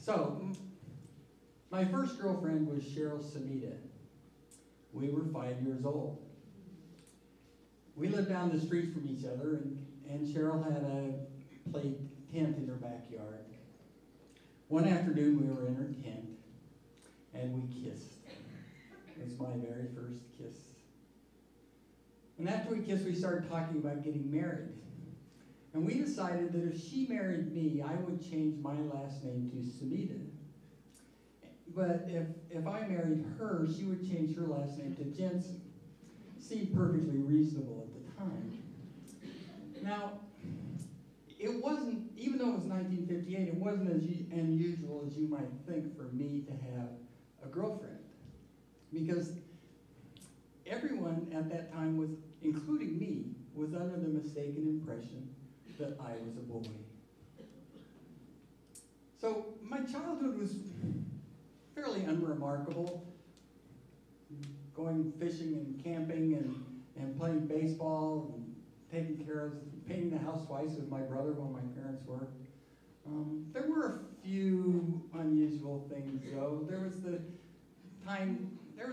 So, my first girlfriend was Cheryl Samita. We were 5 years old. We lived down the street from each other, and Cheryl had a play tent in her backyard. One afternoon, we were in her tent, and we kissed. It was my very first kiss. And after we kissed, we started talking about getting married. And we decided that if she married me, I would change my last name to Samita. But if I married her, she would change her last name to Jensen. Seemed perfectly reasonable at the time. Now, it wasn't, even though it was 1958, it wasn't as unusual as you might think for me to have a girlfriend. Because everyone at that time was, including me, was under the mistaken impression that I was a boy. So my childhood was fairly unremarkable. Going fishing and camping and playing baseball and taking care of, painting the house twice with my brother while my parents worked. There were a few unusual things though. There was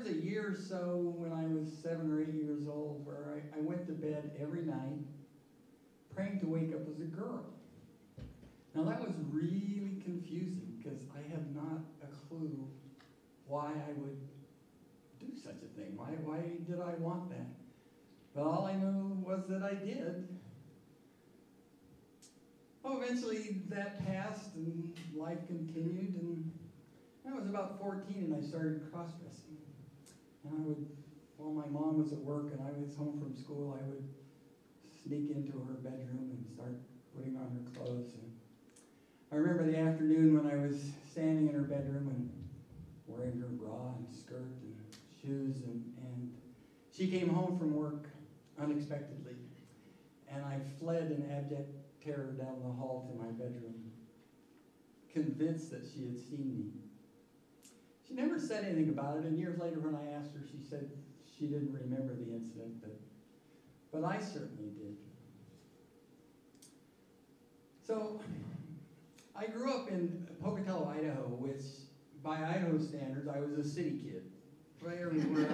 a year or so when I was 7 or 8 years old where I went to bed every night praying to wake up as a girl. Now that was really confusing because I had not a clue why I would do such a thing. Why did I want that? But all I knew was that I did. Well, eventually that passed and life continued, and I was about 14 and I started cross-dressing. And I would, while my mom was at work and I was home from school, I would sneak into her bedroom and start putting on her clothes. And I remember the afternoon when I was standing in her bedroom and wearing her bra and skirt and shoes, and she came home from work unexpectedly, and I fled in abject terror down the hall to my bedroom, convinced that she had seen me. She never said anything about it, and years later when I asked her, she said she didn't remember the incident, but I certainly did. So I grew up in Pocatello, Idaho, which by Idaho standards, I was a city kid. Right, everywhere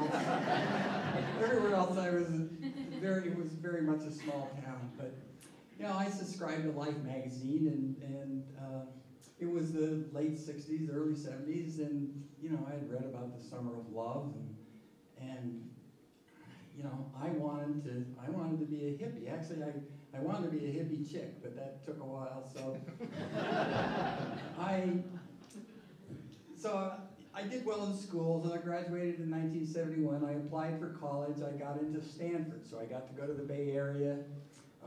else it was very much a small town. But you know, I subscribed to Life magazine, and it was the late '60s, early '70s, and you know, I had read about the Summer of Love, and you know, I wanted to be a hippie. Actually, I wanted to be a hippie chick, but that took a while. So I did well in school, and I graduated in 1971. I applied for college. I got into Stanford, so I got to go to the Bay Area.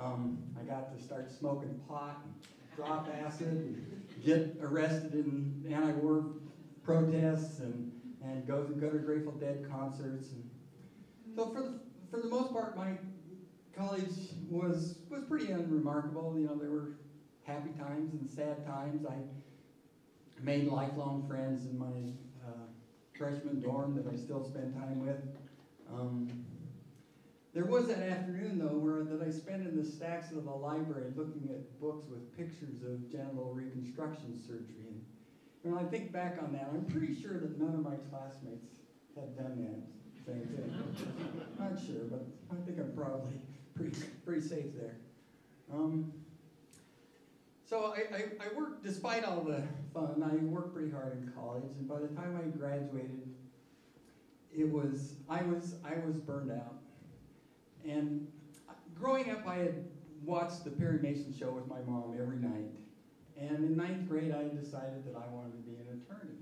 I got to start smoking pot and drop acid and get arrested in anti-war protests and go to Grateful Dead concerts. And so for the most part, my college was pretty unremarkable. You know, there were happy times and sad times. I made lifelong friends in my freshman dorm that I still spend time with. There was that afternoon, though, that I spent in the stacks of the library looking at books with pictures of genital reconstruction surgery. And when I think back on that, I'm pretty sure that none of my classmates had done that same thing. Not sure, but I think I'm probably pretty safe there. So I worked, despite all the fun, I worked pretty hard in college, and by the time I graduated, I was burned out. And growing up, I had watched the Perry Mason show with my mom every night. And in 9th grade, I decided that I wanted to be an attorney.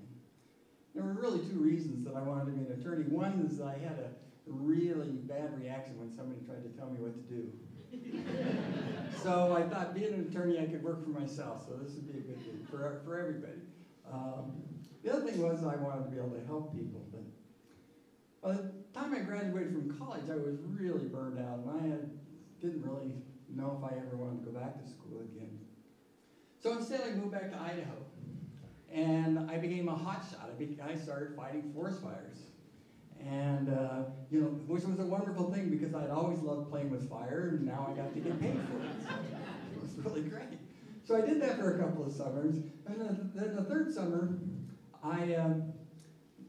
There were really two reasons that I wanted to be an attorney. One is that I had a really bad reaction when somebody tried to tell me what to do. So I thought, being an attorney, I could work for myself, so this would be a good thing for everybody. The other thing was I wanted to be able to help people. But by the time I graduated from college, I was really burned out, and I didn't really know if I ever wanted to go back to school again. So instead, I moved back to Idaho, and I became a hotshot. I started fighting forest fires. And, you know, which was a wonderful thing because I'd always loved playing with fire, and now I got to get paid for it. So it was really great. So I did that for a couple of summers, and then the third summer,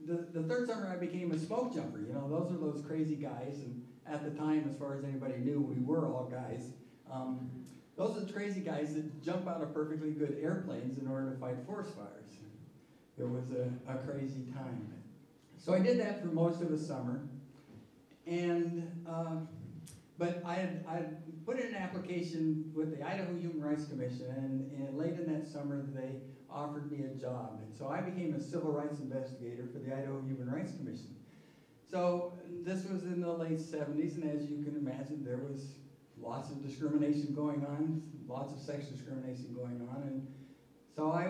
the third summer I became a smoke jumper. You know, those are those crazy guys, and at the time, as far as anybody knew, we were all guys. Those are the crazy guys that jump out of perfectly good airplanes in order to fight forest fires. It was a crazy time. So I did that for most of the summer, and but I had put in an application with the Idaho Human Rights Commission, and late in that summer they offered me a job. And so I became a civil rights investigator for the Idaho Human Rights Commission. So this was in the late 70s, and as you can imagine, there was lots of discrimination going on, lots of sex discrimination going on, and so I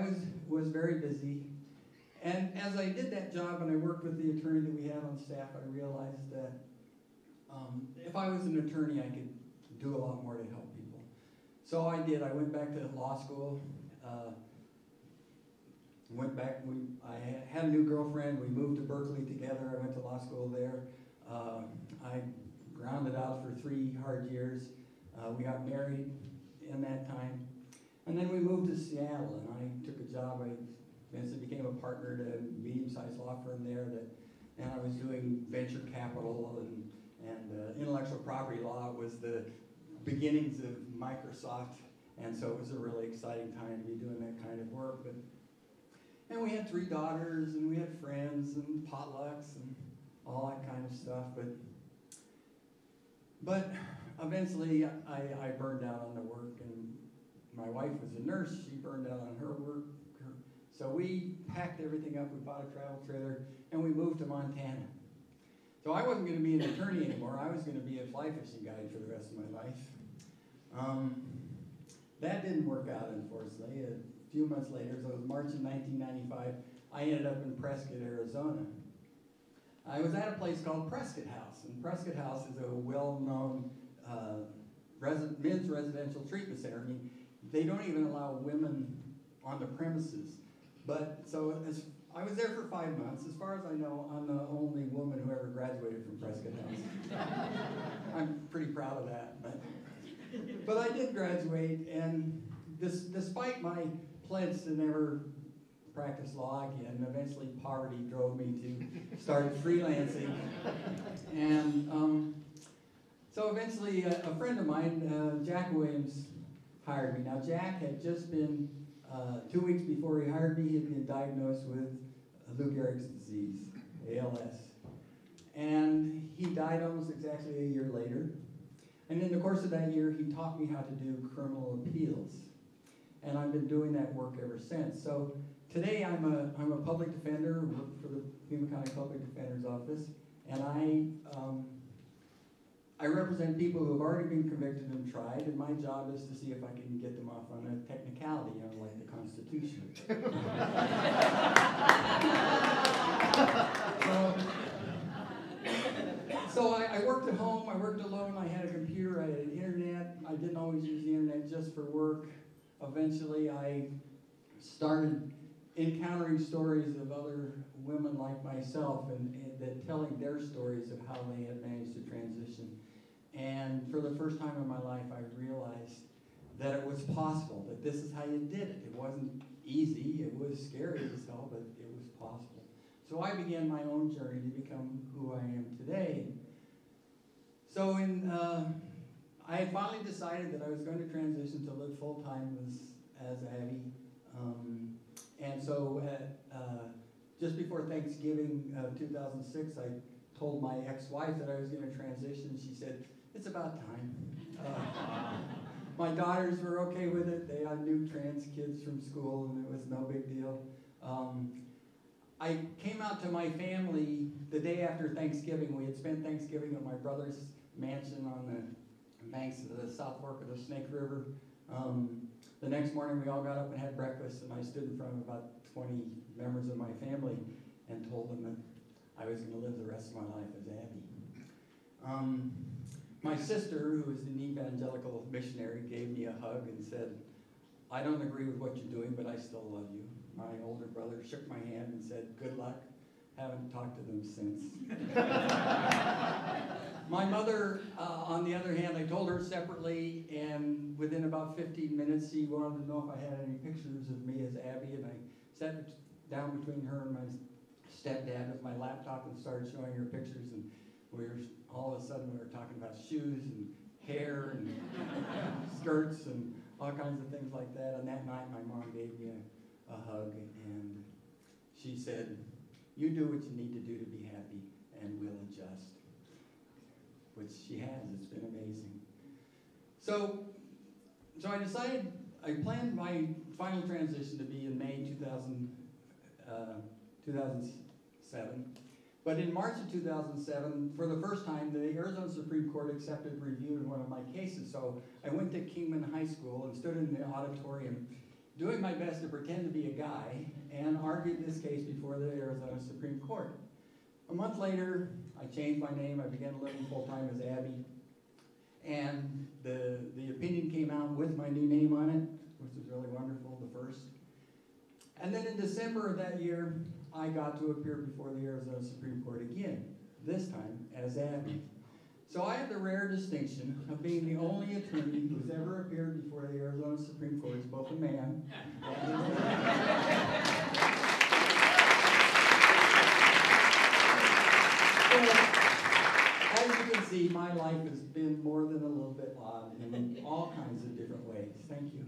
was very busy. And as I did that job and I worked with the attorney that we had on staff, I realized that if I was an attorney, I could do a lot more to help people. So I did. I went back to law school. I had a new girlfriend. We moved to Berkeley together. I went to law school there. I grounded out for 3 hard years. We got married in that time. And then we moved to Seattle, and I took a job. I eventually became a partner at a medium-sized law firm there, and I was doing venture capital and intellectual property law. It was the beginnings of Microsoft, and so it was a really exciting time to be doing that kind of work. And we had 3 daughters, and we had friends and potlucks and all that kind of stuff. But eventually I burned out on the work, and my wife was a nurse. She burned out on her work. So we packed everything up. We bought a travel trailer, and we moved to Montana. So I wasn't going to be an attorney anymore. I was going to be a fly fishing guide for the rest of my life. That didn't work out, unfortunately. A few months later, so it was March of 1995, I ended up in Prescott, Arizona. I was at a place called Prescott House, and Prescott House is a well-known men's residential treatment center. I mean, they don't even allow women on the premises. But so I was there for 5 months. As far as I know, I'm the only woman who ever graduated from Prescott House. I'm pretty proud of that. But I did graduate, and despite my pledge to never practice law again, eventually poverty drove me to start freelancing. And so eventually a friend of mine, Jack Williams, hired me. Now Jack had just been, 2 weeks before he hired me, he had been diagnosed with Lou Gehrig's disease, ALS. And he died almost exactly a year later. And in the course of that year, he taught me how to do criminal appeals. And I've been doing that work ever since. So today I'm a public defender, work for the Pima County Public Defender's Office, and I represent people who have already been convicted and tried, and my job is to see if I can get them off on a technicality, you know, like the Constitution. So I worked at home, I worked alone, I had a computer, I had an internet. I didn't always use the internet just for work. Eventually I started encountering stories of other women like myself and that telling their stories of how they had managed to transition. And for the first time in my life, I realized that it was possible, that this is how you did it. It wasn't easy, it was scary as hell, but it was possible. So I began my own journey to become who I am today. So I had finally decided that I was going to transition to live full-time as Abby. And so just before Thanksgiving of 2006, I told my ex-wife that I was going to transition. She said, "It's about time." My daughters were okay with it. They had new trans kids from school, and it was no big deal. I came out to my family the day after Thanksgiving. We had spent Thanksgiving at my brother's mansion on the banks of the South Fork of the Snake River. The next morning, we all got up and had breakfast, and I stood in front of about 20 members of my family and told them that I was going to live the rest of my life as Abby. My sister, who is an evangelical missionary, gave me a hug and said, "I don't agree with what you're doing, but I still love you." My older brother shook my hand and said, "Good luck." Haven't talked to them since. My mother, on the other hand, I told her separately, and within about 15 minutes, she wanted to know if I had any pictures of me as Abby, and I sat down between her and my stepdad with my laptop and started showing her pictures, and all of a sudden we were talking about shoes and hair and skirts and all kinds of things like that. And that night, my mom gave me a hug, and she said, "You do what you need to do to be happy, and we'll adjust." Which she has. It's been amazing. So I planned my final transition to be in May 2007. But in March of 2007, for the first time, the Arizona Supreme Court accepted review in one of my cases. So I went to Kingman High School and stood in the auditorium doing my best to pretend to be a guy and argued this case before the Arizona Supreme Court. A month later, I changed my name. I began living full-time as Abby. And the opinion came out with my new name on it, which was really wonderful, the first. And then in December of that year, I got to appear before the Arizona Supreme Court again, this time as Abby. So I have the rare distinction of being the only attorney who's ever appeared before the Arizona Supreme Court as both a man and a woman. So, as you can see, my life has been more than a little bit odd in all kinds of different ways. Thank you.